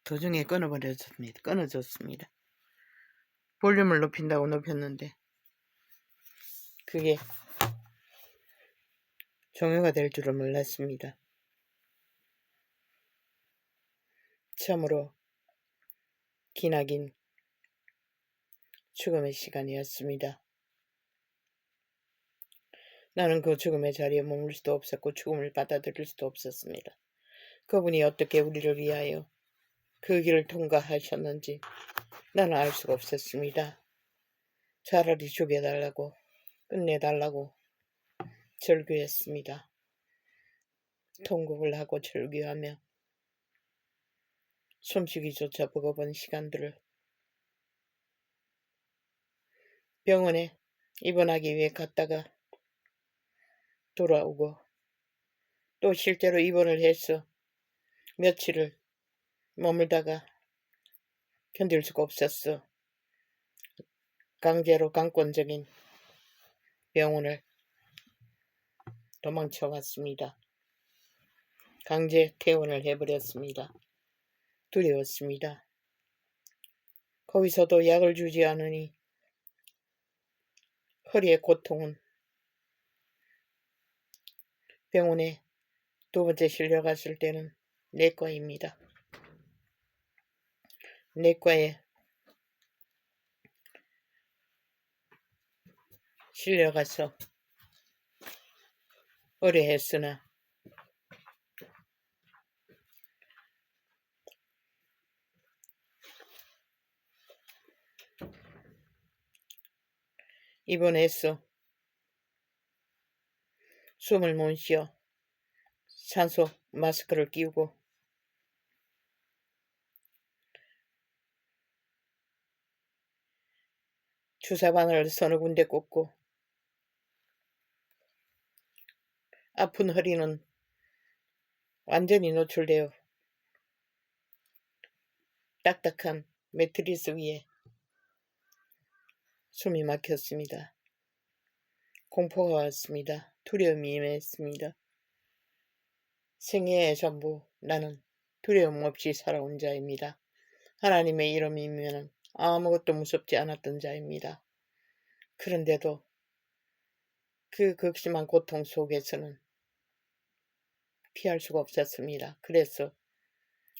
도중에 끊어졌습니다. 볼륨을 높인다고 높였는데 그게 종료가 될 줄은 몰랐습니다. 참으로 기나긴 죽음의 시간이었습니다. 나는 그 죽음의 자리에 머물 수도 없었고 죽음을 받아들일 수도 없었습니다. 그분이 어떻게 우리를 위하여 그 길을 통과하셨는지 나는 알 수가 없었습니다. 차라리 죽여달라고 끝내달라고 절규했습니다. 통곡을 하고 절규하며 숨쉬기조차 버거운 시간들을 병원에 입원하기 위해 갔다가 돌아오고 또 실제로 입원을 해서 며칠을 머물다가 견딜 수가 없었어. 강제로 강권적인 병원을 도망쳐 왔습니다. 강제 퇴원을 해버렸습니다. 두려웠습니다. 거기서도 약을 주지 않으니 허리의 고통은 병원에 두 번째 실려갔을 때는 내과입니다. 내과에 실려가서 의뢰했으나 입원해서 숨을 못 쉬어 산소 마스크를 끼우고 주사바늘을 서너 군데 꽂고 아픈 허리는 완전히 노출되어 딱딱한 매트리스 위에 숨이 막혔습니다. 공포가 왔습니다. 두려움이 임했습니다. 생애의 전부 나는 두려움 없이 살아온 자입니다. 하나님의 이름이면 아무것도 무섭지 않았던 자입니다. 그런데도 그 극심한 고통 속에서는 피할 수가 없었습니다. 그래서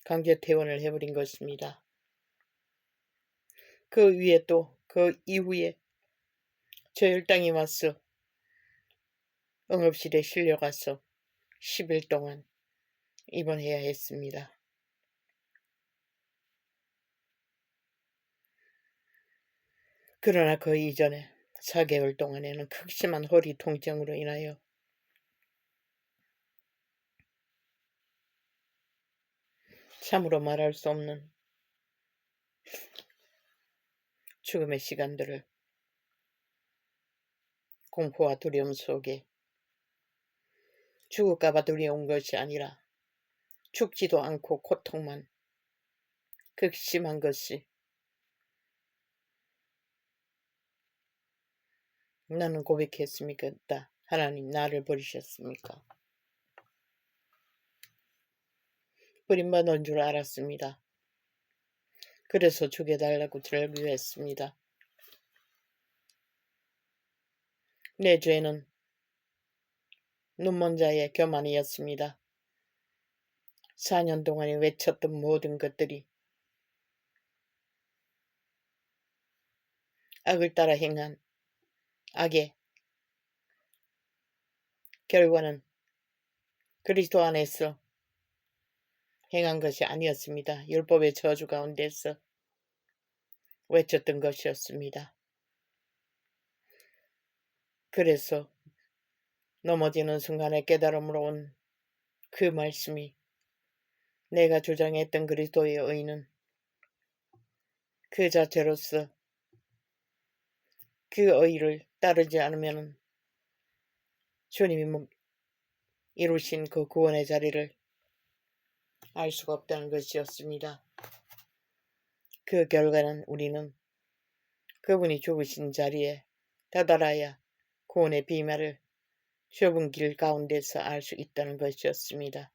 강제 퇴원을 해버린 것입니다. 그 위에 또 그 이후에 저혈당이 와서 응급실에 실려가서 10일 동안 입원해야 했습니다. 그러나 그 이전에 4개월 동안에는 극심한 허리 통증으로 인하여 참으로 말할 수 없는 죽음의 시간들을 공포와 두려움 속에 죽을까봐 두려운 것이 아니라 죽지도 않고 고통만 극심한 것이 나는 고백했습니까? 하나님 나를 버리셨습니까? 버림받은 줄 알았습니다. 그래서 죽여달라고 절규했습니다. 내 죄는 눈먼 자의 교만이었습니다. 4년 동안에 외쳤던 모든 것들이 악을 따라 행한 악의 결과는 그리스도 안에서 행한 것이 아니었습니다. 율법의 저주 가운데서 외쳤던 것이었습니다. 그래서 넘어지는 순간에 깨달음으로 온 그 말씀이 내가 주장했던 그리스도의 의는 그 자체로서 그 의를 따르지 않으면 주님이 이루신 그 구원의 자리를 알 수가 없다는 것이었습니다. 그 결과는 우리는 그분이 죽으신 자리에 다다라야 구원의 비밀을 좁은 길 가운데서 알 수 있다는 것이었습니다.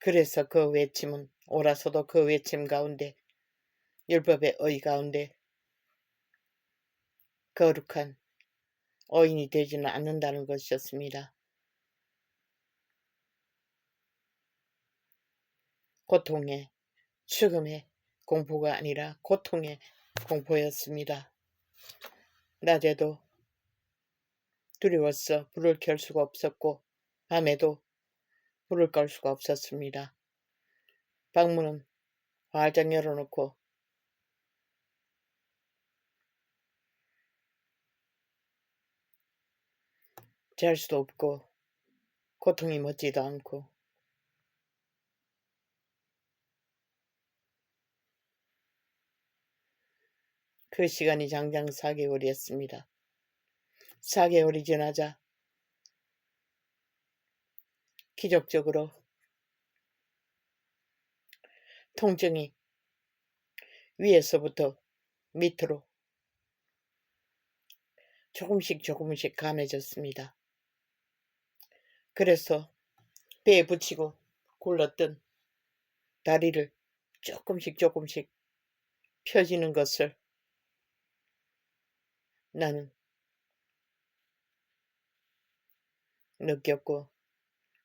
그래서 그 외침은 옳아서도 그 외침 가운데 율법의 의 가운데 거룩한 어인이 되지는 않는다는 것이었습니다. 고통의 죽음의 공포가 아니라 고통의 공포였습니다. 낮에도 두려워서 불을 켤 수가 없었고 밤에도 불을 끌 수가 없었습니다. 방문은 활짝 열어놓고 잘 수도 없고 고통이 멎지도 않고 그 시간이 장장 4개월이었습니다. 4개월이 지나자 기적적으로 통증이 위에서부터 밑으로 조금씩 감해졌습니다. 그래서 배에 붙이고 굴렀던 다리를 조금씩 펴지는 것을 나는 느꼈고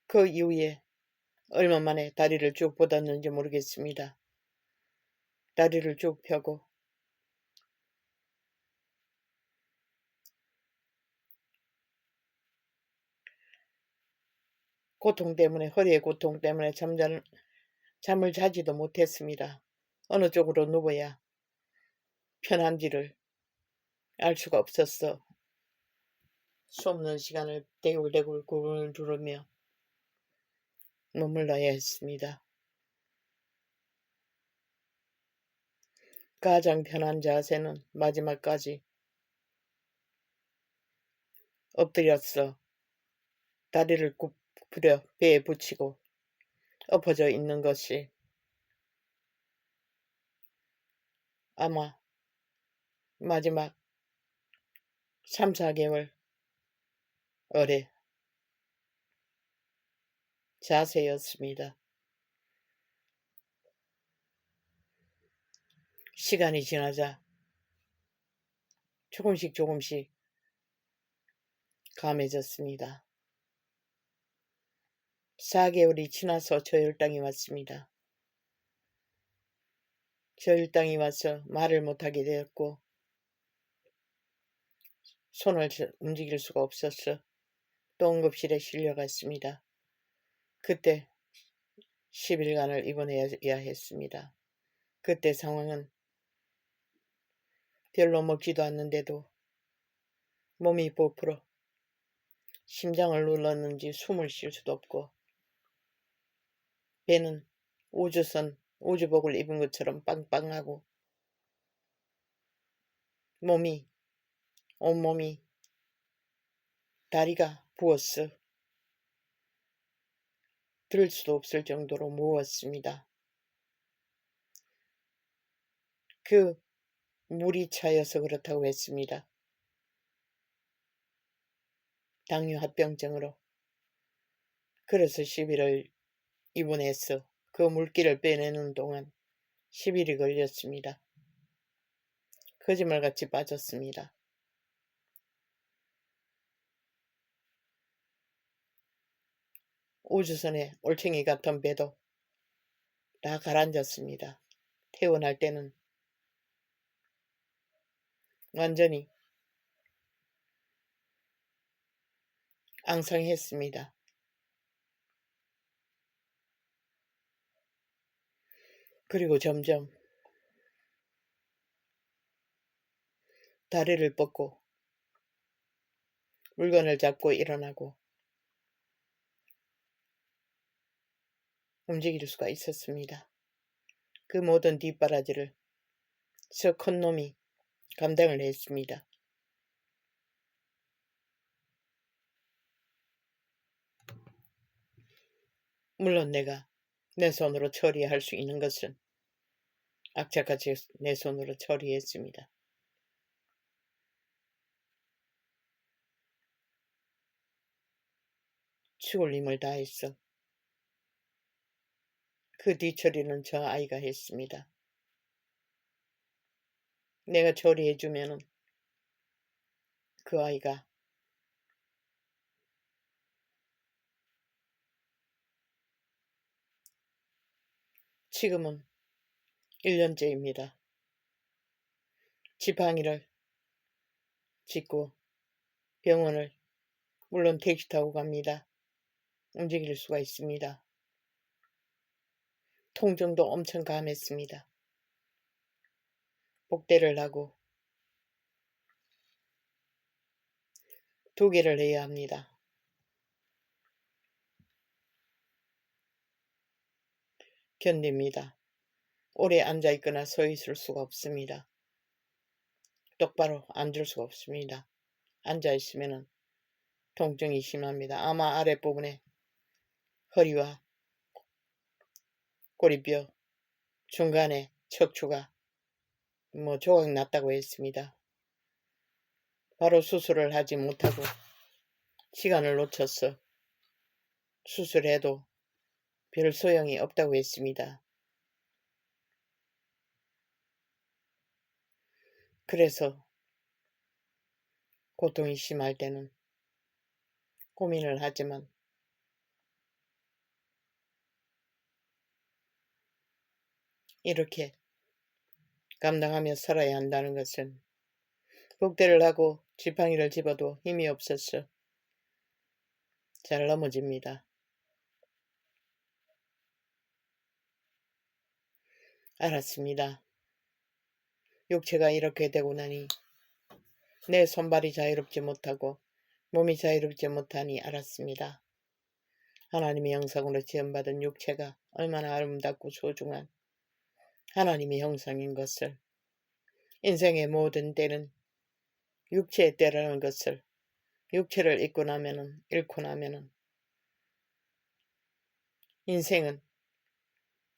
그 이후에 얼마 만에 다리를 쭉 뻗었는지 모르겠습니다. 다리를 쭉 펴고 고통 때문에 허리의 고통 때문에 잠을 자지도 못했습니다. 어느 쪽으로 누워야 편한지를 알 수가 없었어. 수없는 시간을 대굴대굴 구름을 두르며 머물러야 했습니다. 가장 편한 자세는 마지막까지 엎드렸어. 다리를 구부려 배에 붙이고 엎어져 있는 것이 아마 마지막 3, 4개월 어뢰 자세였습니다. 시간이 지나자 조금씩 감해졌습니다. 4개월이 지나서 저 혈당이 왔습니다. 저 혈당이 와서 말을 못하게 되었고 손을 움직일 수가 없어서 또 응급실에 실려갔습니다. 그때 10일간을 입원해야 했습니다. 그때 상황은 별로 먹지도 않는데도 몸이 부풀어 심장을 눌렀는지 숨을 쉴 수도 없고 배는 우주복을 입은 것처럼 빵빵하고 온몸이 다리가 부었어 들 수도 없을 정도로 무거웠습니다. 그 물이 차여서 그렇다고 했습니다. 당뇨합병증으로. 그래서 10일을 입원해서 그 물기를 빼내는 동안 10일이 걸렸습니다. 거짓말같이 빠졌습니다. 우주선에 올챙이 같은 배도 다 가라앉았습니다. 태어날 때는 완전히 앙상했습니다. 그리고 점점 다리를 뻗고 물건을 잡고 일어나고 움직일 수가 있었습니다. 그 모든 뒷바라지를 저 큰 놈이 감당을 했습니다. 물론 내가 내 손으로 처리할 수 있는 것은 악착같이 내 손으로 처리했습니다. 죽을 힘을 다했어. 그 뒤처리는 저 아이가 했습니다. 내가 처리해주면은 그 아이가 지금은 1년째입니다. 지팡이를 짚고 병원을 물론 택시 타고 갑니다. 움직일 수가 있습니다. 통증도 엄청 감했습니다. 복대를 하고 2개를 해야 합니다. 견딥니다. 오래 앉아있거나 서있을 수가 없습니다. 똑바로 앉을 수가 없습니다. 앉아있으면 통증이 심합니다. 아마 아랫부분에 허리와 꼬리뼈 중간에 척추가 조각 났다고 했습니다. 바로 수술을 하지 못하고 시간을 놓쳐서 수술해도 별 소용이 없다고 했습니다. 그래서 고통이 심할 때는 고민을 하지만 이렇게 감당하며 살아야 한다는 것은 복대를 하고 지팡이를 집어도 힘이 없어서 잘 넘어집니다. 알았습니다. 육체가 이렇게 되고 나니 내 손발이 자유롭지 못하고 몸이 자유롭지 못하니 알았습니다. 하나님의 형상으로 지음받은 육체가 얼마나 아름답고 소중한 하나님의 형상인 것을, 인생의 모든 때는 육체의 때라는 것을, 육체를 잃고 나면은 인생은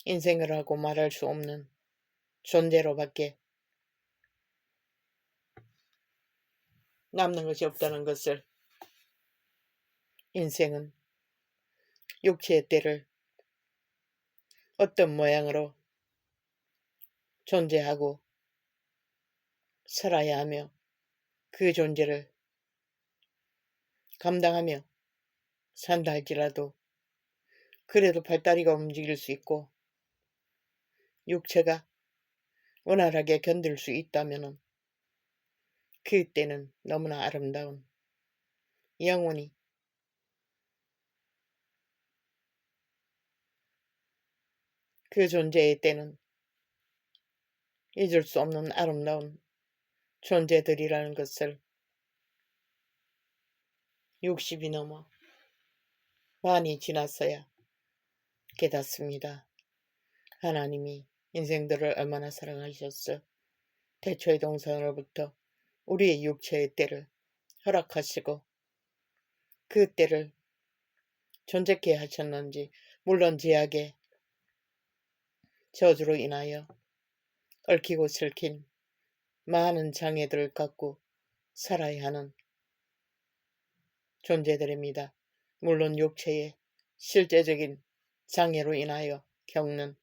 인생을 하고 말할 수 없는 존재로밖에 남는 것이 없다는 것을, 인생은 육체의 때를 어떤 모양으로 존재하고 살아야 하며 그 존재를 감당하며 산다 할지라도 그래도 발다리가 움직일 수 있고 육체가 원활하게 견딜 수 있다면 그때는 너무나 아름다운 영원히 그 존재의 때는 잊을 수 없는 아름다운 존재들이라는 것을 60이 넘어 많이 지났어야 깨닫습니다. 하나님이 인생들을 얼마나 사랑하셨어. 태초의 동산으로부터 우리의 육체의 때를 허락하시고 그 때를 존재케 하셨는지, 물론 제약의 저주로 인하여 얽히고 슬킨 많은 장애들을 갖고 살아야 하는 존재들입니다. 물론 육체의 실제적인 장애로 인하여 겪는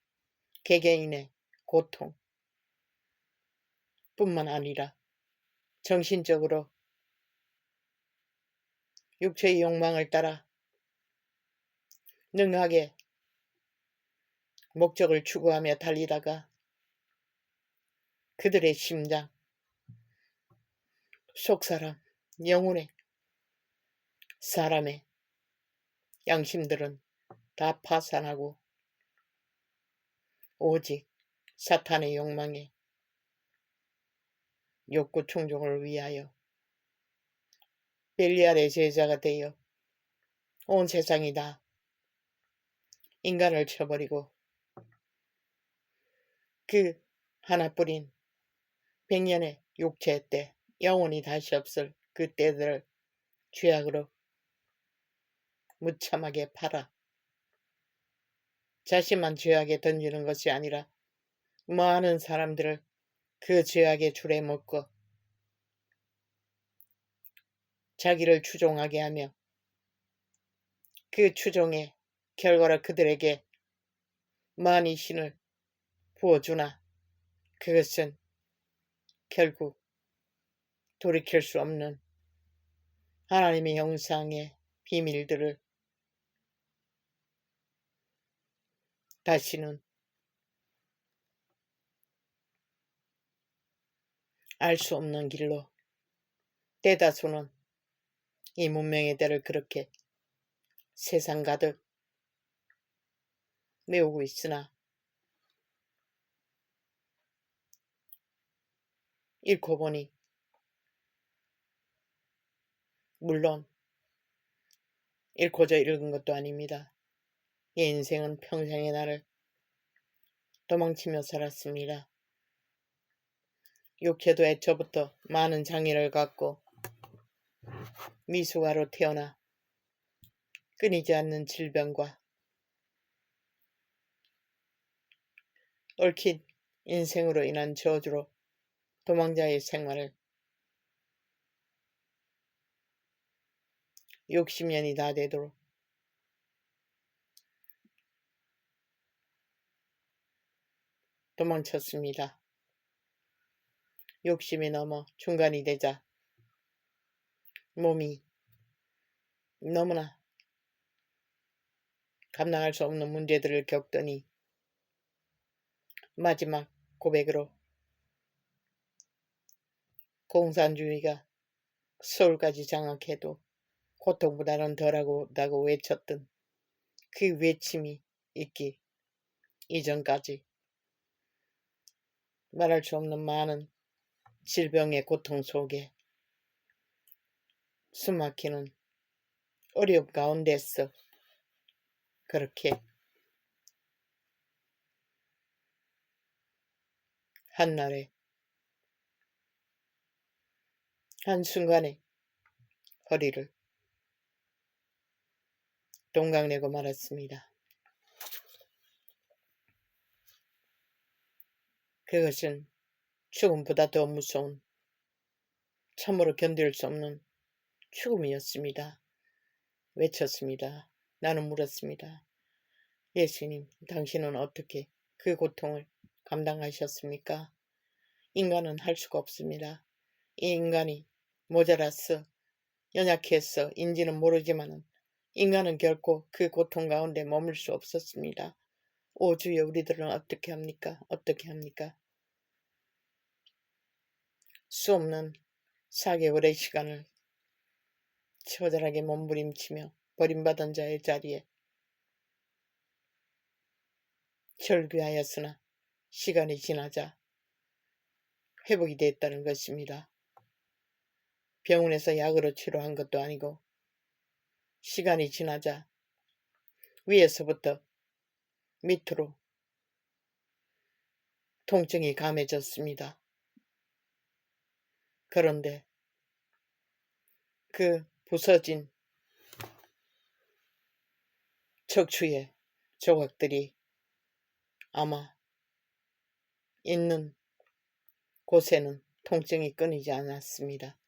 개개인의 고통 뿐만 아니라 정신적으로 육체의 욕망을 따라 능하게 목적을 추구하며 달리다가 그들의 심장, 속사람, 영혼의 사람의 양심들은 다 파산하고 오직 사탄의 욕망에 욕구 충족을 위하여 벨리알의 제자가 되어 온 세상이 다 인간을 쳐버리고 그 하나뿐인 100년의 육체 때, 영원히 다시 없을 그 때들을 죄악으로 무참하게 팔아 자신만 죄악에 던지는 것이 아니라 많은 사람들을 그 죄악의 줄에 묶어 자기를 추종하게 하며 그 추종의 결과를 그들에게 많이 신을 부어주나 그것은 결국 돌이킬 수 없는 하나님의 형상의 비밀들을 다시는 알 수 없는 길로 대다수는 이 문명의 대를 그렇게 세상 가득 메우고 있으나 잃고 보니 물론 잃고자 잃은 것도 아닙니다. 이 인생은 평생의 나를 도망치며 살았습니다. 육체도 애초부터 많은 장애를 갖고 미숙아로 태어나 끊이지 않는 질병과 얽힌 인생으로 인한 저주로 도망자의 생활을 60년이 다 되도록 도망쳤습니다. 60이 넘어 중간이 되자 몸이 너무나 감당할 수 없는 문제들을 겪더니 마지막 고백으로 공산주의가 서울까지 장악해도 고통보다는 덜하다고 외쳤던 그 외침이 있기 이전까지 말할 수 없는 많은 질병의 고통 속에 숨막히는 어려움 가운데서 그렇게 한날에 한순간에 허리를 동강내고 말았습니다. 그것은 죽음보다 더 무서운 참으로 견딜 수 없는 죽음이었습니다. 외쳤습니다. 나는 물었습니다. 예수님, 당신은 어떻게 그 고통을 감당하셨습니까? 인간은 할 수가 없습니다. 이 인간이 모자라서 연약해서 인지는 모르지만 인간은 결코 그 고통 가운데 머물 수 없었습니다. 오 주여, 우리들은 어떻게 합니까? 어떻게 합니까? 수 없는 4개월의 시간을 처절하게 몸부림치며 버림받은 자의 자리에 절규하였으나 시간이 지나자 회복이 됐다는 것입니다. 병원에서 약으로 치료한 것도 아니고 시간이 지나자 위에서부터 밑으로 통증이 감해졌습니다. 그런데 그 부서진 척추의 조각들이 아마 있는 곳에는 통증이 끊이지 않았습니다.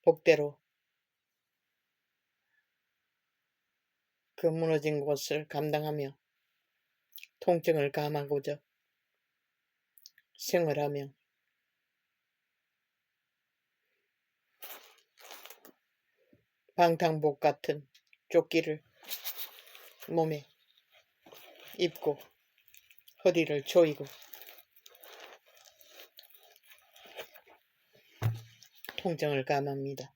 복대로 그 무너진 곳을 감당하며 통증을 감하고자 생활하며 방탄복 같은 조끼를 몸에 입고 허리를 조이고 통증을 감합니다.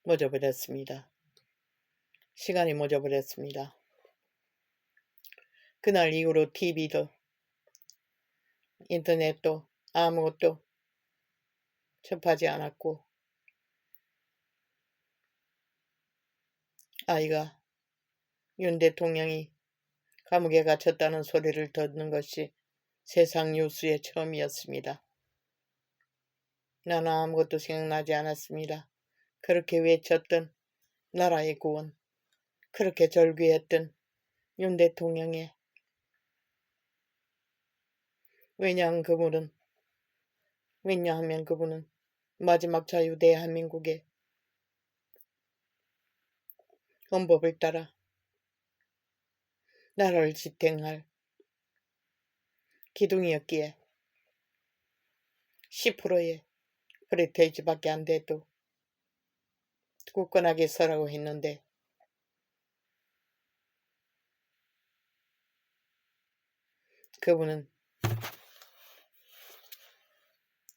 멎어버렸습니다. 시간이 멎어버렸습니다. 그날 이후로 TV도 인터넷도 아무것도 접하지 않았고 아이가 윤 대통령이 감옥에 갇혔다는 소리를 듣는 것이 세상 뉴스의 처음이었습니다. 나는 아무것도 생각나지 않았습니다. 그렇게 외쳤던 나라의 구원, 그렇게 절규했던 윤 대통령의, 왜냐하면 그분은 마지막 자유 대한민국의 헌법을 따라 나라를 지탱할 기둥이었기에 10%의 프리테이지밖에 안 돼도 굳건하게 서라고 했는데 그분은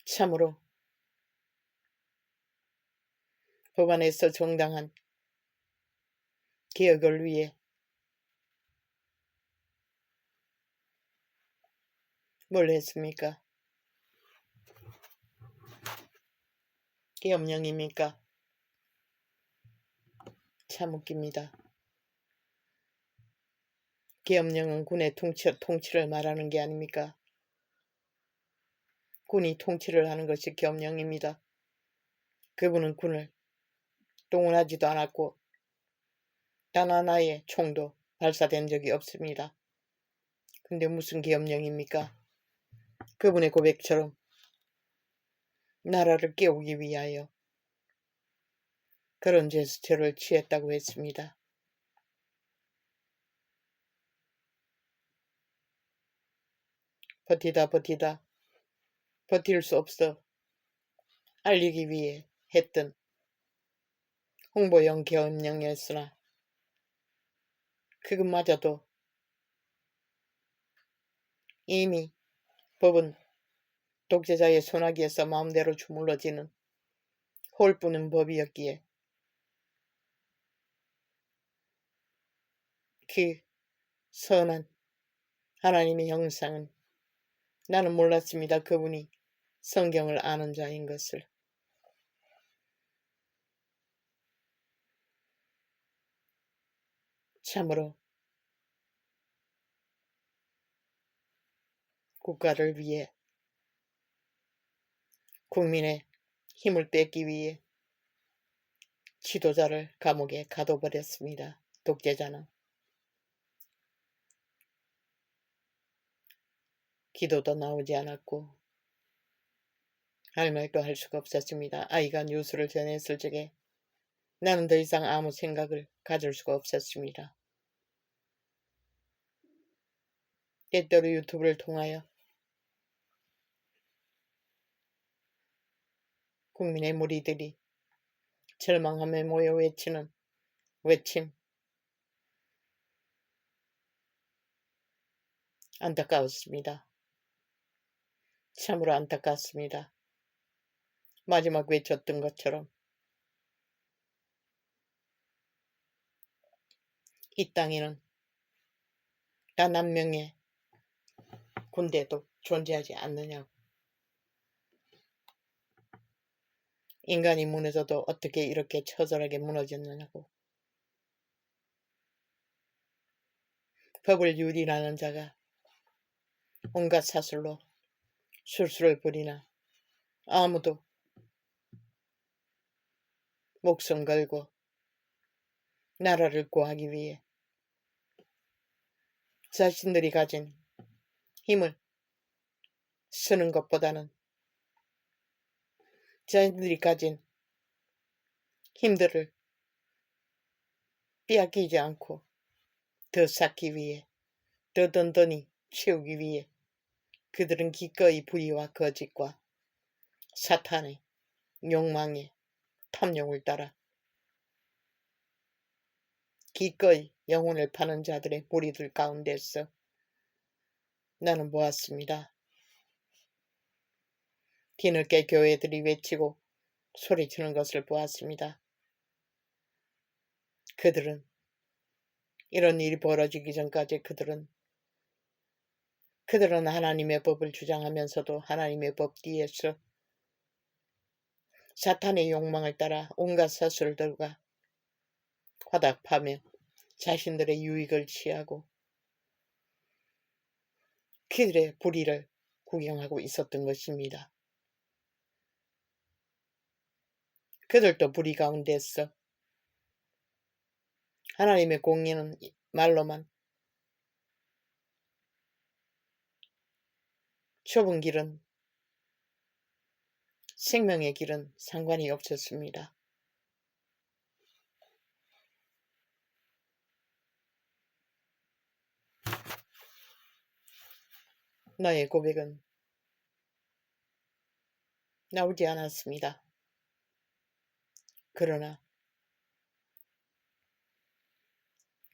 참으로 법안에서 정당한 개혁을 위해 뭘 했습니까? 계엄령입니까? 참 웃깁니다. 계엄령은 군의 통치를 말하는 게 아닙니까? 군이 통치를 하는 것이 계엄령입니다. 그분은 군을 동원하지도 않았고 단 하나의 총도 발사된 적이 없습니다. 근데 무슨 계엄령입니까? 그분의 고백처럼 나라를 깨우기 위하여 그런 제스처를 취했다고 했습니다. 버티다 버틸 수 없어 알리기 위해 했던 홍보용 계엄령이었으나 그것마저도 이미 법은 독재자의 손아귀에서 마음대로 주물러지는 홀 뿌는 법이었기에 그 선한 하나님의 형상은 나는 몰랐습니다. 그분이 성경을 아는 자인 것을. 참으로 국가를 위해 국민의 힘을 뺏기 위해 지도자를 감옥에 가둬버렸습니다. 독재자는. 기도도 나오지 않았고 할 말도 할 수가 없었습니다. 아이가 뉴스를 전했을 적에 나는 더 이상 아무 생각을 가질 수가 없었습니다. 때때로 유튜브를 통하여 국민의 무리들이 절망하며 모여 외치는 외침 안타까웠습니다. 참으로 안타깝습니다. 마지막 외쳤던 것처럼 이 땅에는 단 한 명의 군대도 존재하지 않느냐고. 인간이 무너져도 어떻게 이렇게 처절하게 무너졌느냐고. 법을 유린하는 자가 온갖 사슬로 술수를 부리나 아무도 목숨 걸고 나라를 구하기 위해 자신들이 가진 힘을 쓰는 것보다는 자신들이 가진 힘들을 빼앗기지 않고 더 쌓기 위해 더 든든히 채우기 위해 그들은 기꺼이 불의와 거짓과 사탄의 욕망의 탐욕을 따라 기꺼이 영혼을 파는 자들의 무리들 가운데서 나는 보았습니다. 뒤늦게 교회들이 외치고 소리치는 것을 보았습니다. 그들은 이런 일이 벌어지기 전까지 그들은 하나님의 법을 주장하면서도 하나님의 법 뒤에서 사탄의 욕망을 따라 온갖 사슬들과 화답하며 자신들의 유익을 취하고 그들의 불의를 구경하고 있었던 것입니다. 그들도 불의 가운데서 하나님의 공의는 말로만 좁은 길은 생명의 길은 상관이 없었습니다. 나의 고백은 나오지 않았습니다. 그러나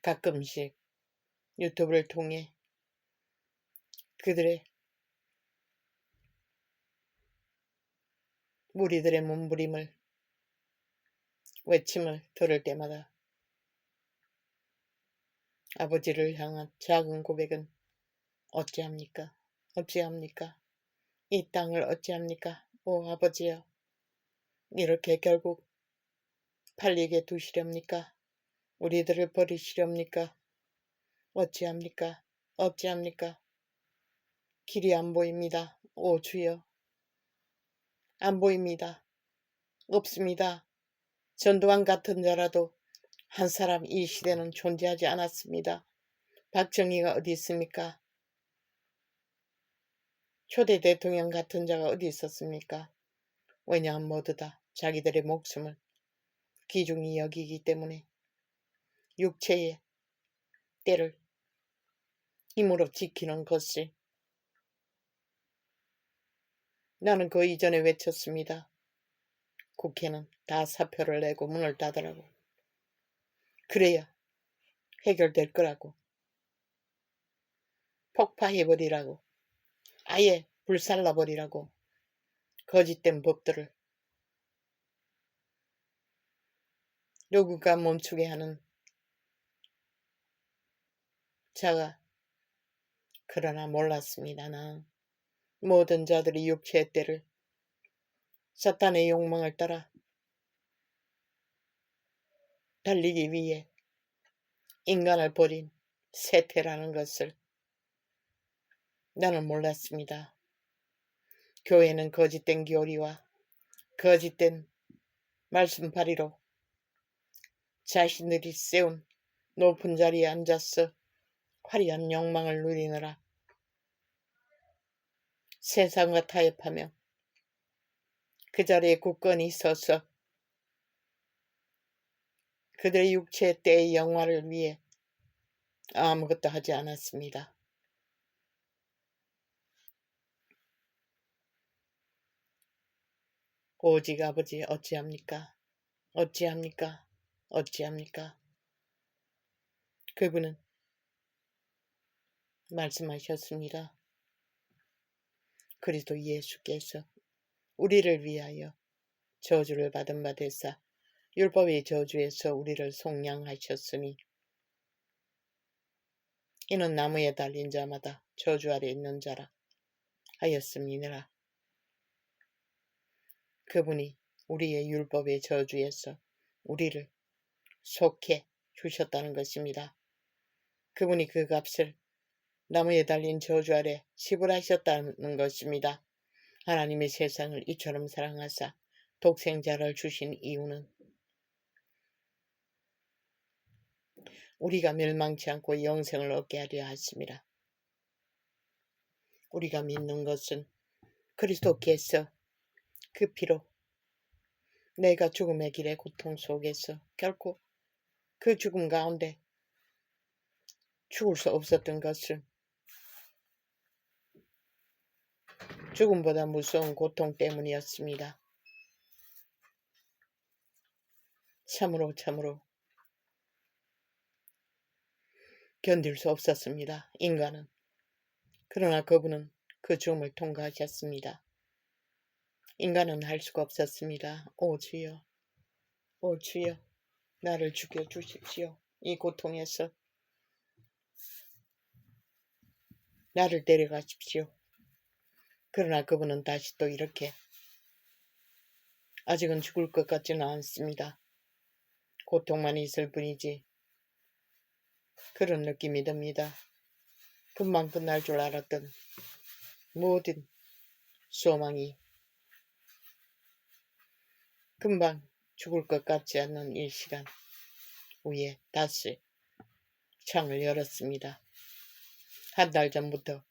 가끔씩 유튜브를 통해 그들의 무리들의 몸부림을 외침을 들을 때마다 아버지를 향한 작은 고백은 어찌합니까? 어찌합니까? 이 땅을 어찌합니까? 오 아버지여, 이렇게 결국 팔리게 두시렵니까? 우리들을 버리시렵니까? 어찌합니까? 어찌합니까? 길이 안 보입니다. 오 주여, 안 보입니다. 없습니다. 전두환 같은 자라도 한 사람 이 시대는 존재하지 않았습니다. 박정희가 어디 있습니까? 초대 대통령 같은 자가 어디 있었습니까? 왜냐하면 모두 다 자기들의 목숨을 귀중히 여기기 때문에 육체의 때를 힘으로 지키는 것이, 나는 그 이전에 외쳤습니다. 국회는 다 사표를 내고 문을 닫으라고. 그래야 해결될 거라고. 폭파해버리라고. 아예 불살라버리라고. 거짓된 법들을 누군가 멈추게 하는 자가. 그러나 몰랐습니다. 나는 모든 자들이 육체의 때를 사탄의 욕망을 따라 달리기 위해 인간을 버린 세태라는 것을 나는 몰랐습니다. 교회는 거짓된 교리와 거짓된 말씀파리로 자신들이 세운 높은 자리에 앉아서 화려한 욕망을 누리느라 세상과 타협하며 그 자리에 굳건히 서서 그들의 육체의 때의 영화를 위해 아무것도 하지 않았습니다. 오직 아버지 어찌합니까? 어찌합니까? 어찌합니까? 그분은 말씀하셨습니다. 그리스도 예수께서 우리를 위하여 저주를 받은 바 되사 율법의 저주에서 우리를 속량하셨으니 이는 나무에 달린 자마다 저주 아래 있는 자라 하였음이니라. 그분이 우리의 율법의 저주에서 우리를 속해 주셨다는 것입니다. 그분이 그 값을 나무에 달린 저주 아래 지불하셨다는 것입니다. 하나님의 세상을 이처럼 사랑하사 독생자를 주신 이유는 우리가 멸망치 않고 영생을 얻게 하려 하심이라. 우리가 믿는 것은 그리스도께서 그 피로 내가 죽음의 길의 고통 속에서 결코 그 죽음 가운데 죽을 수 없었던 것을, 죽음보다 무서운 고통 때문이었습니다. 참으로 견딜 수 없었습니다. 인간은. 그러나 그분은 그 죽음을 통과하셨습니다. 인간은 할 수가 없었습니다. 오 주여, 오 주여, 나를 죽여주십시오. 이 고통에서 나를 데려가십시오. 그러나 그분은 다시 또 이렇게, 아직은 죽을 것 같지는 않습니다. 고통만 있을 뿐이지, 그런 느낌이 듭니다. 금방 끝날 줄 알았던 모든 소망이 금방 죽을 것 같지 않는 이 시간 후에 다시 창을 열었습니다. 한 달 전부터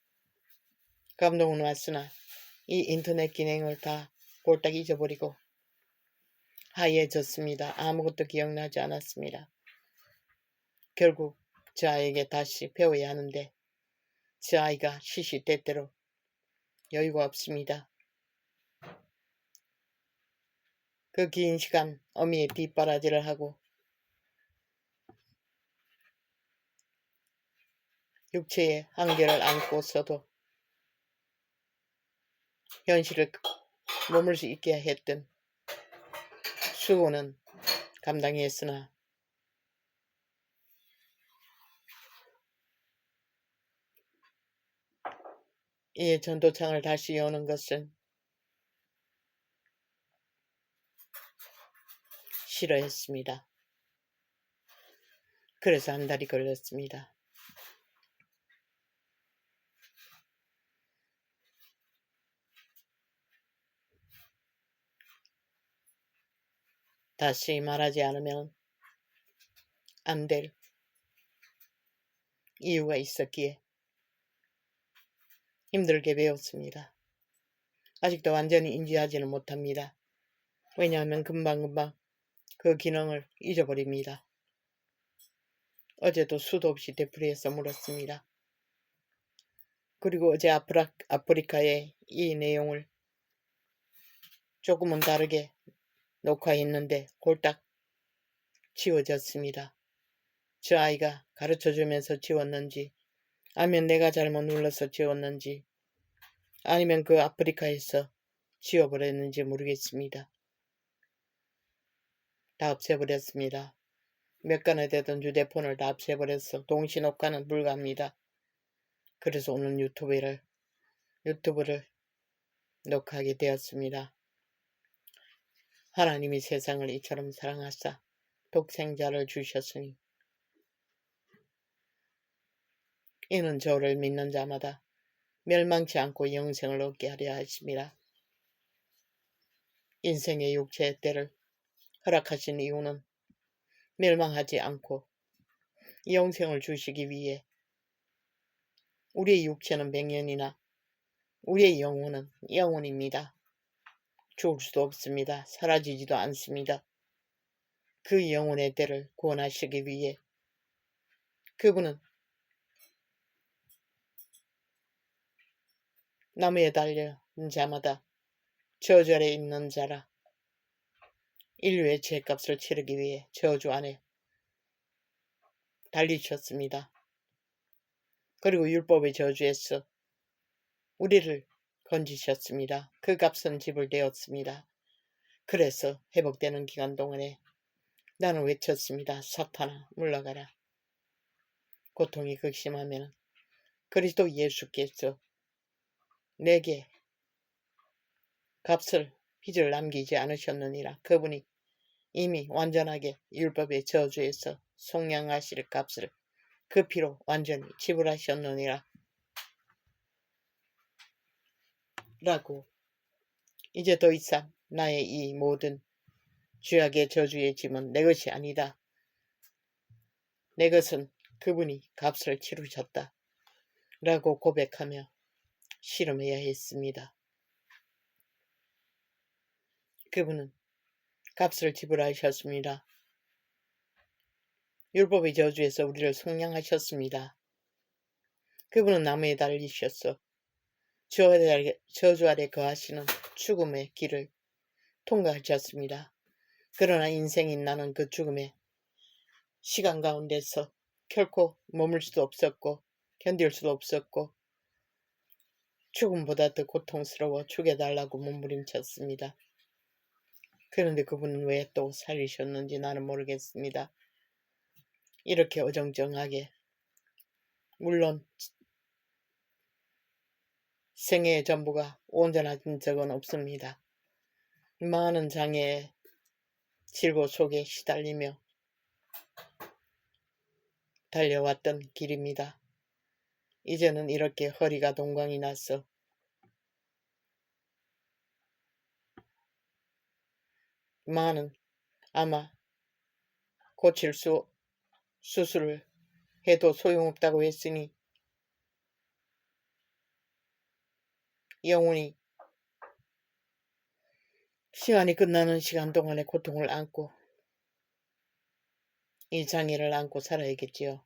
감동은 왔으나 이 인터넷 기능을 다 꼴딱 잊어버리고 하얘졌습니다. 아무것도 기억나지 않았습니다. 결국 저 아이에게 다시 배워야 하는데 저 아이가 시시때때로 여유가 없습니다. 그 긴 시간 어미의 뒷바라지를 하고 육체의 한계를 안고서도 현실을 머물 수 있게 했던 수고는 감당했으나 이에 전도창을 다시 여는 것은 싫어했습니다. 그래서 한 달이 걸렸습니다. 다시 말하지 않으면 안 될 이유가 있었기에 힘들게 배웠습니다. 아직도 완전히 인지하지는 못합니다. 왜냐하면 금방금방 그 기능을 잊어버립니다. 어제도 수도 없이 되풀이해서 물었습니다. 그리고 어제 아프리카의 이 내용을 조금은 다르게 녹화했는데 꼴딱 지워졌습니다. 저 아이가 가르쳐주면서 지웠는지 아니면 내가 잘못 눌러서 지웠는지 아니면 그 아프리카에서 지워버렸는지 모르겠습니다. 다 없애버렸습니다. 몇 간에 되던 휴대폰을 다 없애버려서 동시 녹화는 불가합니다. 그래서 오늘 유튜브를 녹화하게 되었습니다. 하나님이 세상을 이처럼 사랑하사 독생자를 주셨으니 이는 저를 믿는 자마다 멸망치 않고 영생을 얻게 하려 하심이라. 인생의 육체의 때를 허락하신 이유는 멸망하지 않고 영생을 주시기 위해 우리의 육체는 백년이나 우리의 영혼은 영원입니다. 죽을 수도 없습니다. 사라지지도 않습니다. 그 영혼의 때를 구원하시기 위해 그분은 나무에 달려 자마다 저주 아래 있는 자라 인류의 죄값을 치르기 위해 저주 안에 달리셨습니다. 그리고 율법의 저주에서 우리를 건지셨습니다. 그 값은 지불되었습니다. 그래서 회복되는 기간 동안에 나는 외쳤습니다. 사탄아 물러가라. 고통이 극심하면 그리스도 예수께서 내게 빚을 남기지 않으셨느니라. 그분이 이미 완전하게 율법의 저주에서 속량하실 값을 그 피로 완전히 지불하셨느니라. 라고 이제 더 이상 나의 이 모든 죄악의 저주의 짐은 내 것이 아니다. 내 것은 그분이 값을 치르셨다. 라고 고백하며 씨름해야 했습니다. 그분은 값을 지불하셨습니다. 율법의 저주에서 우리를 속량하셨습니다. 그분은 나무에 달리셨어 저주 아래 거하시는 죽음의 길을 통과하셨습니다. 그러나 인생인 나는 그 죽음의 시간 가운데서 결코 머물 수도 없었고 견딜 수도 없었고 죽음보다 더 고통스러워 죽여달라고 몸부림쳤습니다. 그런데 그분은 왜 또 살리셨는지 나는 모르겠습니다. 이렇게 어정쩡하게 물론 생애의 전부가 온전한 적은 없습니다. 많은 장애의 질고 속에 시달리며 달려왔던 길입니다. 이제는 이렇게 허리가 동광이 나서 많은 아마 고칠 수 수술을 해도 소용없다고 했으니 영원히 시간이 끝나는 시간 동안의 고통을 안고 이 장애를 안고 살아야겠지요.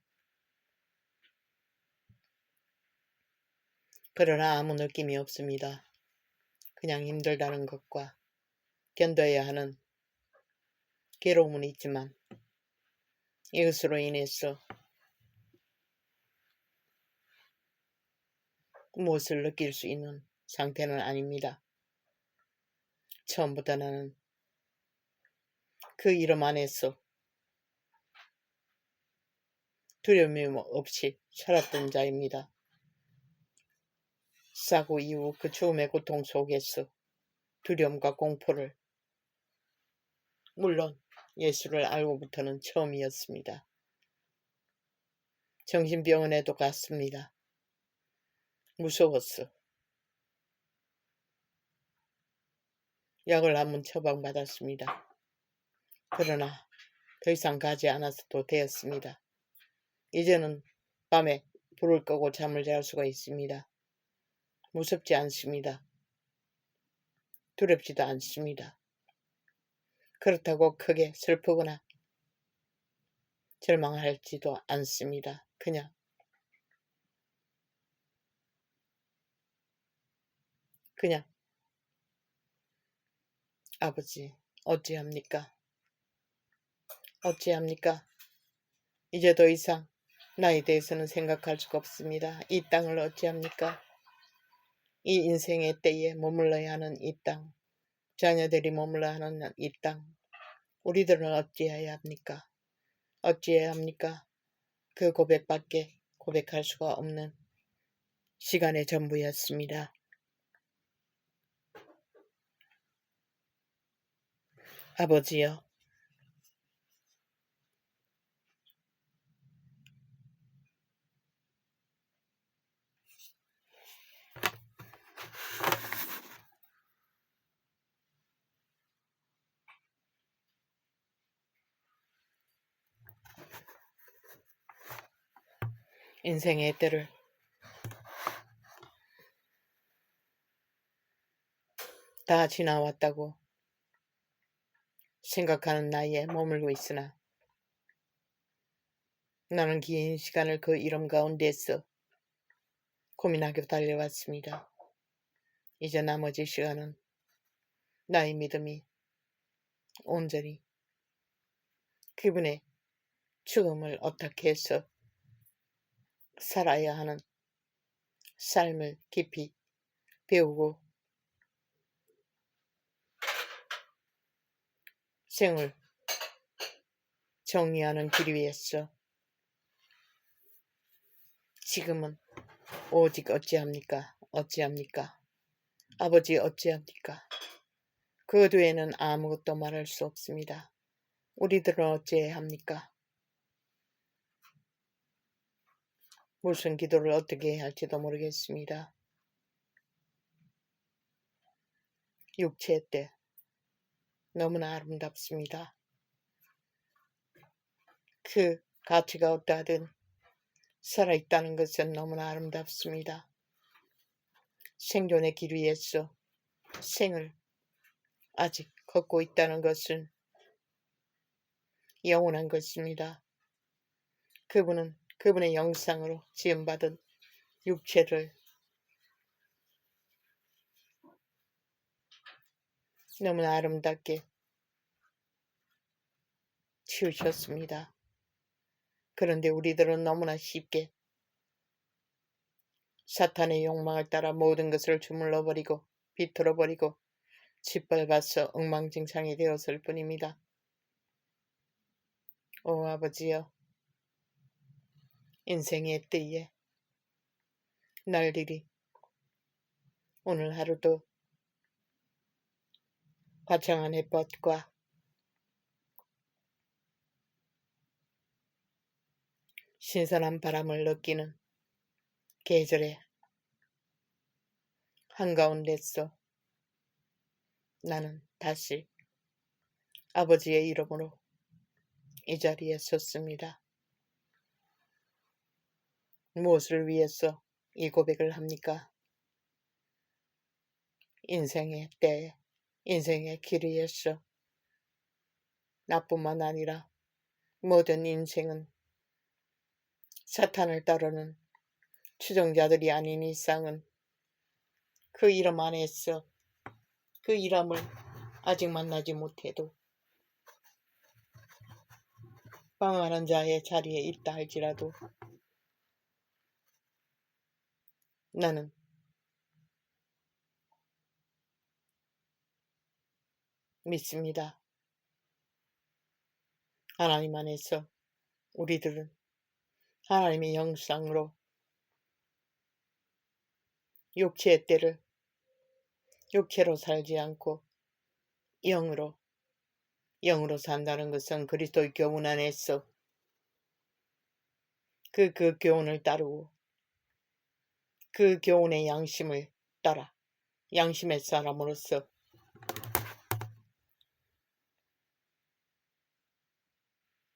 그러나 아무 느낌이 없습니다. 그냥 힘들다는 것과 견뎌야 하는 괴로움은 있지만 이것으로 인해서 무엇을 느낄 수 있는 상태는 아닙니다. 처음부터 나는 그 이름 안에서 두려움이 없이 살았던 자입니다. 사고 이후 그 죽음의 고통 속에서 두려움과 공포를, 물론 예수를 알고부터는 처음이었습니다. 정신병원에도 갔습니다. 무서웠어. 약을 한번 처방받았습니다. 그러나 더 이상 가지 않아서도 되었습니다. 이제는 밤에 불을 끄고 잠을 잘 수가 있습니다. 무섭지 않습니다. 두렵지도 않습니다. 그렇다고 크게 슬프거나 절망하지도 않습니다. 그냥 아버지 어찌합니까? 어찌합니까? 이제 더 이상 나에 대해서는 생각할 수가 없습니다. 이 땅을 어찌합니까? 이 인생의 때에 머물러야 하는 이 땅, 자녀들이 머물러야 하는 이 땅, 우리들은 어찌해야 합니까? 어찌해야 합니까? 그 고백밖에 고백할 수가 없는 시간의 전부였습니다. 아버지여, 인생의 때를 다 지나왔다고 생각하는 나이에 머물고 있으나 나는 긴 시간을 그 이름 가운데서 고민하고 달려왔습니다. 이제 나머지 시간은 나의 믿음이 온전히 그분의 죽음을 어떻게 해서 살아야 하는 삶을 깊이 배우고 생을 정리하는 길 위에서 지금은 오직 어찌합니까? 어찌합니까? 아버지 어찌합니까? 그 뒤에는 아무것도 말할 수 없습니다. 우리들은 어찌해야 합니까? 무슨 기도를 어떻게 해야 할지도 모르겠습니다. 육체 때 너무나 아름답습니다. 그 가치가 어떠하든 살아있다는 것은 너무나 아름답습니다. 생존의 길 위에서 생을 아직 걷고 있다는 것은 영원한 것입니다. 그분은 그분의 영상으로 지음받은 육체를 너무나 아름답게 치우셨습니다. 그런데 우리들은 너무나 쉽게 사탄의 욕망을 따라 모든 것을 주물러버리고 비틀어버리고 짓밟아서 엉망진창이 되었을 뿐입니다. 오 아버지여, 인생의 띠에 날들이 오늘 하루도 화창한 햇볕과 신선한 바람을 느끼는 계절의 한가운데서 나는 다시 아버지의 이름으로 이 자리에 섰습니다. 무엇을 위해서 이 고백을 합니까? 인생의 때, 인생의 길 위에서 나뿐만 아니라 모든 인생은 사탄을 따르는 추종자들이 아닌 이상은 그 이름 안에서 그 이름을 아직 만나지 못해도 방황하는 자의 자리에 있다 할지라도 나는 믿습니다. 하나님 안에서 우리들은 하나님의 형상으로 육체의 때를 육체로 살지 않고 영으로 산다는 것은 그리스도의 교훈 안에서 그 교훈을 따르고 그 교훈의 양심을 따라 양심의 사람으로서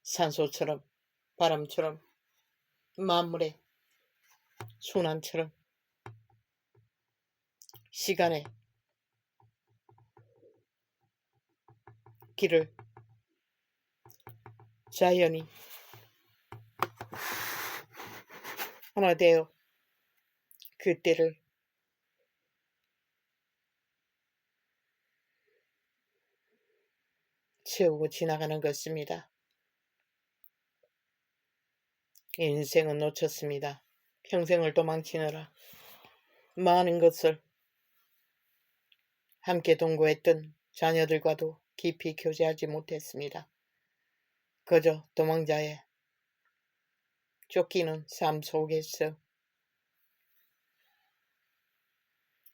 산소처럼 바람처럼 만물의 순환처럼 시간의 길을 자연히 하나 되어 그 때를 채우고 지나가는 것입니다. 인생은 놓쳤습니다. 평생을 도망치느라 많은 것을 함께 동거했던 자녀들과도 깊이 교제하지 못했습니다. 그저 도망자의 쫓기는 삶 속에서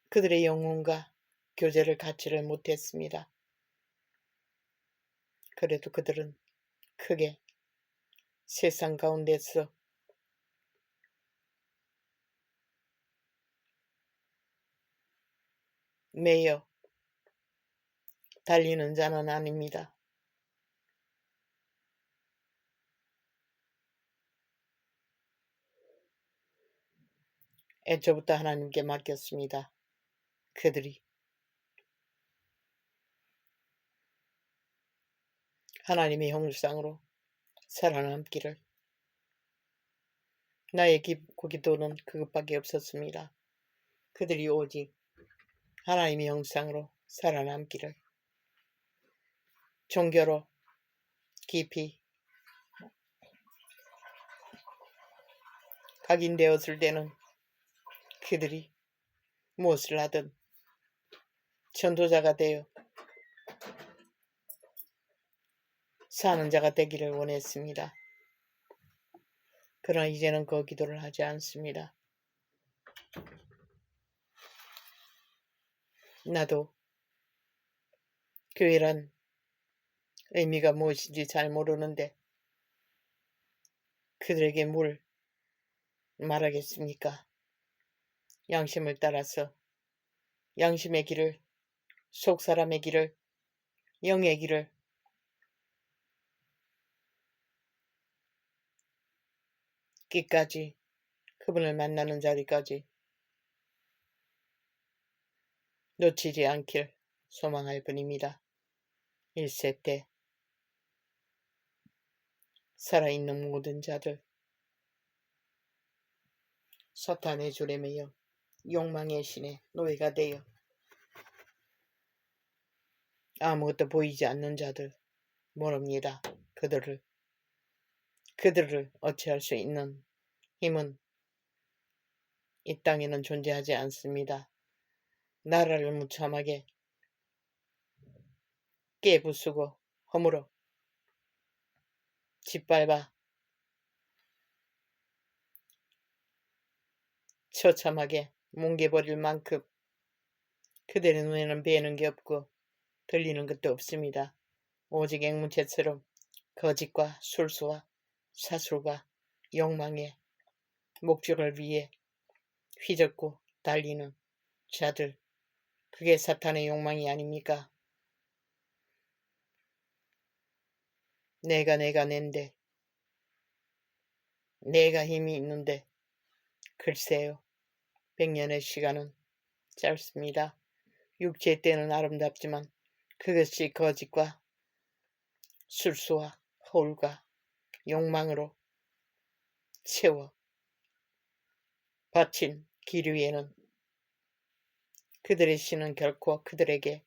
그들의 영혼과 교제를 갖지를 못했습니다. 그래도 그들은 크게 세상 가운데서 매여 달리는 자는 아닙니다. 애초부터 하나님께 맡겼습니다. 그들이 하나님의 형상으로 살아남기를. 나의 기도는 그것밖에 없었습니다. 그들이 오직 하나님의 형상으로 살아남기를. 종교로 깊이 각인되었을 때는 그들이 무엇을 하든 전도자가 되어 사는 자가 되기를 원했습니다. 그러나 이제는 그 기도를 하지 않습니다. 나도 교회란 의미가 무엇인지 잘 모르는데 그들에게 뭘 말하겠습니까? 양심을 따라서 양심의 길을, 속 사람의 길을, 영의 길을 끝까지 그분을 만나는 자리까지 놓치지 않길 소망할 뿐입니다. 1세 때 살아있는 모든 자들 사탄의 줄에 매여 욕망의 신의 노예가 되어 아무것도 보이지 않는 자들 모릅니다. 그들을 어찌할 수 있는 힘은 이 땅에는 존재하지 않습니다. 나라를 무참하게 깨부수고 허물어 짓밟아 처참하게 뭉개버릴 만큼 그들의 눈에는 뵈는 게 없고 들리는 것도 없습니다. 오직 앵무새처럼 거짓과 술수와 사술과 욕망의 목적을 위해 휘젓고 달리는 자들, 그게 사탄의 욕망이 아닙니까? 내가 낸데 내가 힘이 있는데 글쎄요. 100년의 시간은 짧습니다. 육체의 때는 아름답지만 그것이 거짓과 술수와 허울과 욕망으로 채워 바친 길 위에는 그들의 신은 결코 그들에게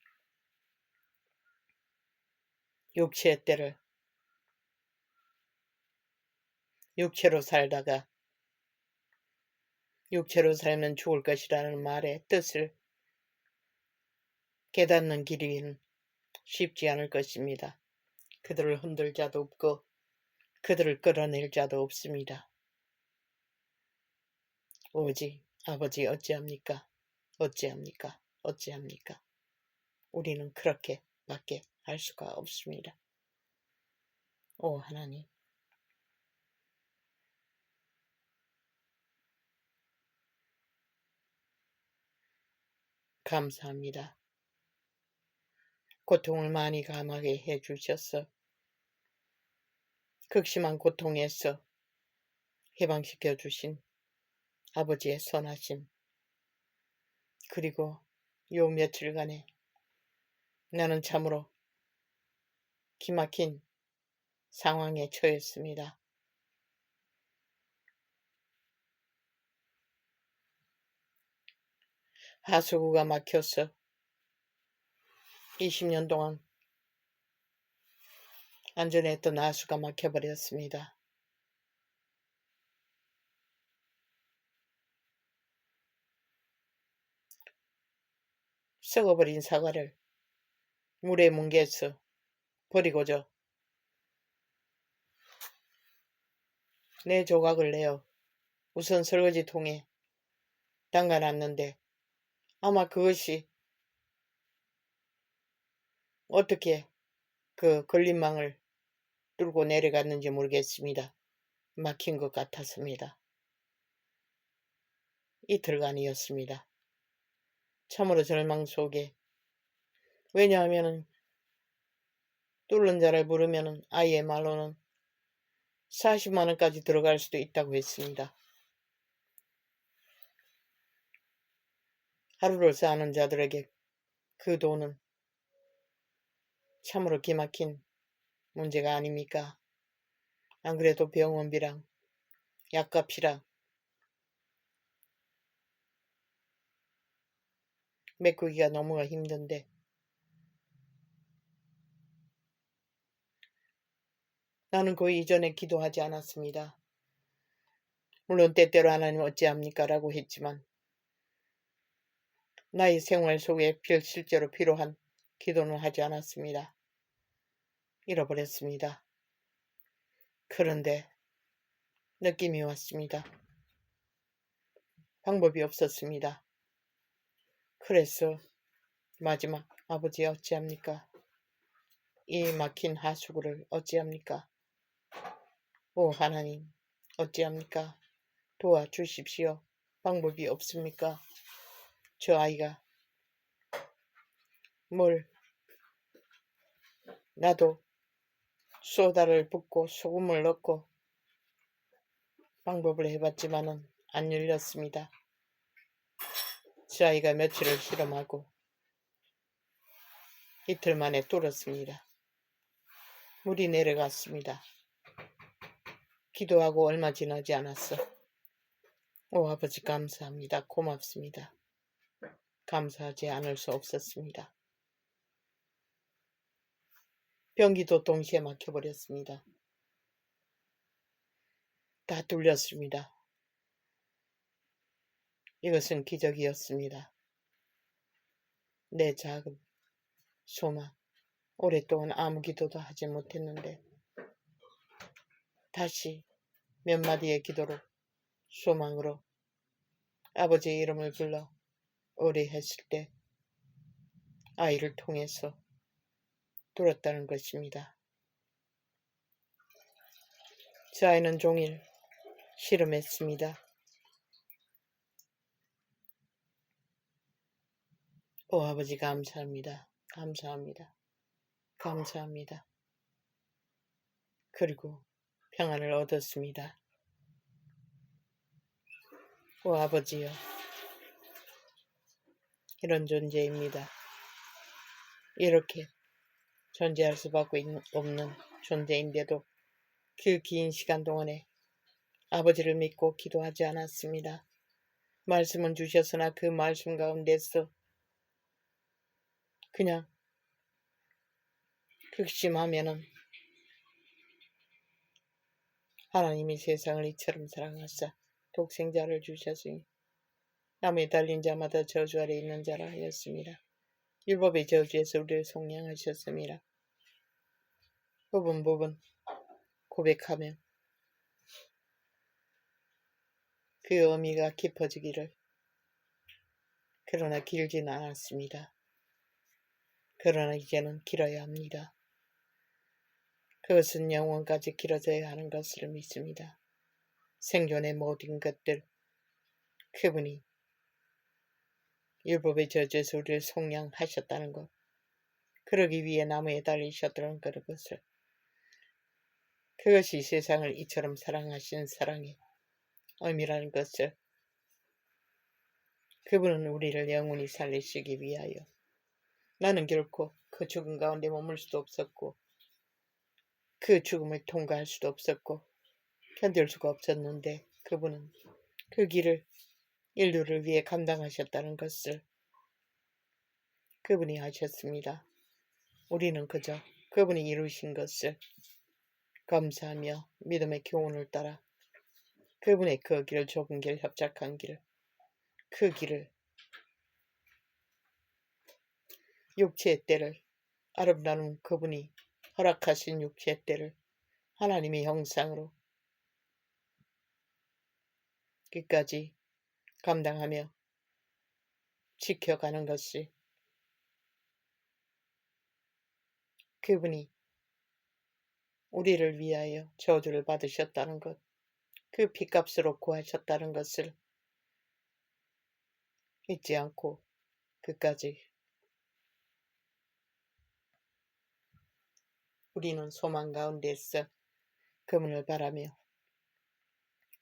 육체의 때를 육체로 살다가 육체로 살면 죽을 것이라는 말의 뜻을 깨닫는 길이는 쉽지 않을 것입니다. 그들을 흔들 자도 없고 그들을 끌어낼 자도 없습니다. 오직 아버지 어찌합니까? 어찌합니까? 어찌합니까? 우리는 그렇게 밖에 할 수가 없습니다. 오 하나님, 감사합니다. 고통을 많이 감하게 해주셔서 극심한 고통에서 해방시켜 주신 아버지의 선하심, 그리고 요 며칠간에 나는 참으로 기막힌 상황에 처했습니다. 하수구가 막혀서 20년 동안 안전했던 하수가 막혀버렸습니다. 썩어버린 사과를 물에 뭉개서 버리고자 내 조각을 내어 우선 설거지통에 담가놨는데 아마 그것이 어떻게 그 걸림망을 뚫고 내려갔는지 모르겠습니다. 막힌 것 같았습니다. 이틀간이었습니다. 참으로 절망 속에, 왜냐하면 뚫는 자를 부르면 아이의 말로는 40만 원까지 들어갈 수도 있다고 했습니다. 하루를 사는 자들에게 그 돈은 참으로 기막힌 문제가 아닙니까? 안 그래도 병원비랑 약값이랑 메꾸기가 너무 힘든데 나는 그 이전에 기도하지 않았습니다. 물론 때때로 하나님 어찌합니까? 라고 했지만 나의 생활 속에 실제로 필요한 기도는 하지 않았습니다. 잃어버렸습니다. 그런데 느낌이 왔습니다. 방법이 없었습니다. 그래서 마지막 아버지 어찌합니까? 이 막힌 하수구를 어찌합니까? 오 하나님 어찌합니까? 도와주십시오. 방법이 없습니까? 저 아이가 뭘 나도 소다를 붓고 소금을 넣고 방법을 해봤지만은 안 열렸습니다. 저 아이가 며칠을 실험하고 이틀 만에 뚫었습니다. 물이 내려갔습니다. 기도하고 얼마 지나지 않았어. 오 아버지 감사합니다. 고맙습니다. 감사하지 않을 수 없었습니다. 변기도 동시에 막혀버렸습니다. 다 뚫렸습니다. 이것은 기적이었습니다. 내 작은 소망, 오랫동안 아무 기도도 하지 못했는데 다시 몇 마디의 기도로 소망으로 아버지의 이름을 불러 의뢰했을 때 아이를 통해서 뚫었다는 것입니다. 저 아이는 종일 실험했습니다. 오 아버지 감사합니다. 감사합니다. 감사합니다. 그리고 평안을 얻었습니다. 오 아버지요. 이런 존재입니다. 이렇게 존재할 수밖에 없는 존재인데도 그 긴 시간 동안에 아버지를 믿고 기도하지 않았습니다. 말씀은 주셨으나 그 말씀 가운데서 그냥 극심하면은 하나님이 세상을 이처럼 사랑하사 독생자를 주셨으니 나무에 달린 자마다 저주 아래 있는 자라 하였습니다. 율법의 저주에서 우리를 속량하셨습니다. 부분 고백하면 그 의미가 깊어지기를. 그러나 길진 않았습니다. 그러나 이제는 길어야 합니다. 그것은 영원까지 길어져야 하는 것을 믿습니다. 생존의 모든 것들, 그분이 율법의 저주에서 우리를 속량하셨다는 것, 그러기 위해 나무에 달리셨다는 것을, 그것이 세상을 이처럼 사랑하시는 사랑의 의미라는 것을, 그분은 우리를 영원히 살리시기 위하여 나는 결코 그 죽음 가운데 머물 수도 없었고 그 죽음을 통과할 수도 없었고 견딜 수가 없었는데 그분은 그 길을 인류를 위해 감당하셨다는 것을 그분이 하셨습니다. 우리는 그저 그분이 이루신 것을 감사하며 믿음의 교훈을 따라 그분의 그 길, 좁은 길, 협착한 길, 그 길을 육체의 때를 아름다운 그분이 허락하신 육체의 때를 하나님의 형상으로 끝까지 감당하며 지켜가는 것이 그분이 우리를 위하여 저주를 받으셨다는 것, 그 핏값으로 구하셨다는 것을 잊지 않고 끝까지 우리는 소망 가운데서 그분을 바라며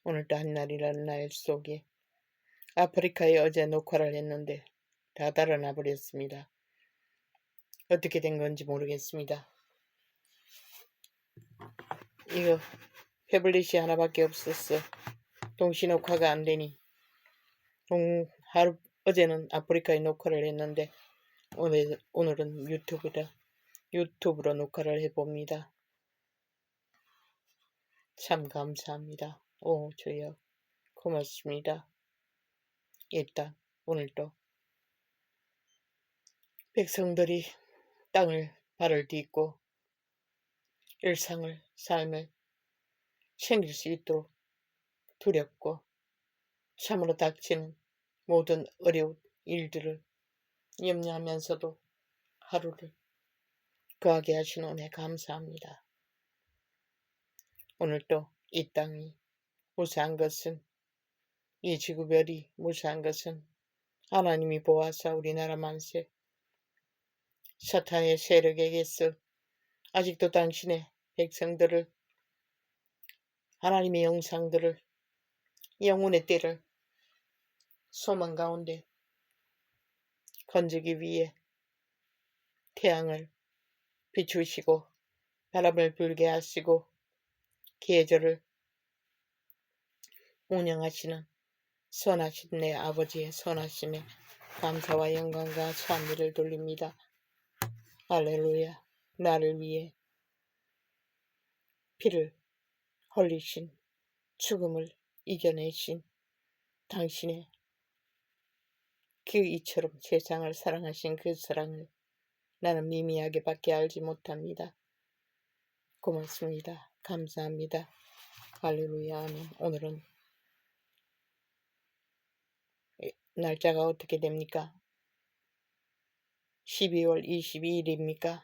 오늘도 한날이라는 날 속에 아프리카에 어제 녹화를 했는데 다 달아나 버렸습니다. 어떻게 된 건지 모르겠습니다. 이거 태블릿이 하나밖에 없었어. 동시 녹화가 안 되니 어제는 아프리카에 녹화를 했는데 오늘은 유튜브로 녹화를 해봅니다. 참 감사합니다. 오 주여 고맙습니다. 일단 오늘도 백성들이 땅을 발을 딛고 일상을 삶을 챙길 수 있도록 두렵고 참으로 닥치는 모든 어려운 일들을 염려하면서도 하루를 거하게 하신 은혜 감사합니다. 오늘도 이 땅이 무사한 것은 이 지구별이 무사한 것은 하나님이 보아사 우리나라 만세 사탄의 세력에게서 아직도 당신의 백성들을 하나님의 영상들을 영혼의 때를 소망 가운데 건지기 위해 태양을 비추시고 바람을 불게 하시고 계절을 운영하시는 선하신 내 아버지의 선하심에 감사와 영광과 찬미를 돌립니다. 할렐루야. 나를 위해 피를 흘리신 죽음을 이겨내신 당신의 그 이처럼 세상을 사랑하신 그 사랑을 나는 미미하게밖에 알지 못합니다. 고맙습니다. 감사합니다. 할렐루야. 아멘. 오늘은 날짜가 어떻게 됩니까? 12월 22일입니까?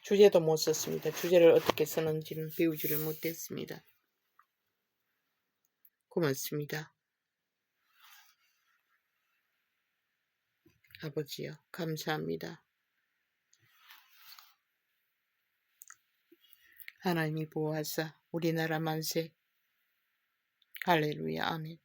주제도 못 썼습니다. 주제를 어떻게 쓰는지는 배우지를 못했습니다. 고맙습니다. 아버지요. 감사합니다. 하나님이 보호하사 우리나라 만세. 할렐루야. 아멘.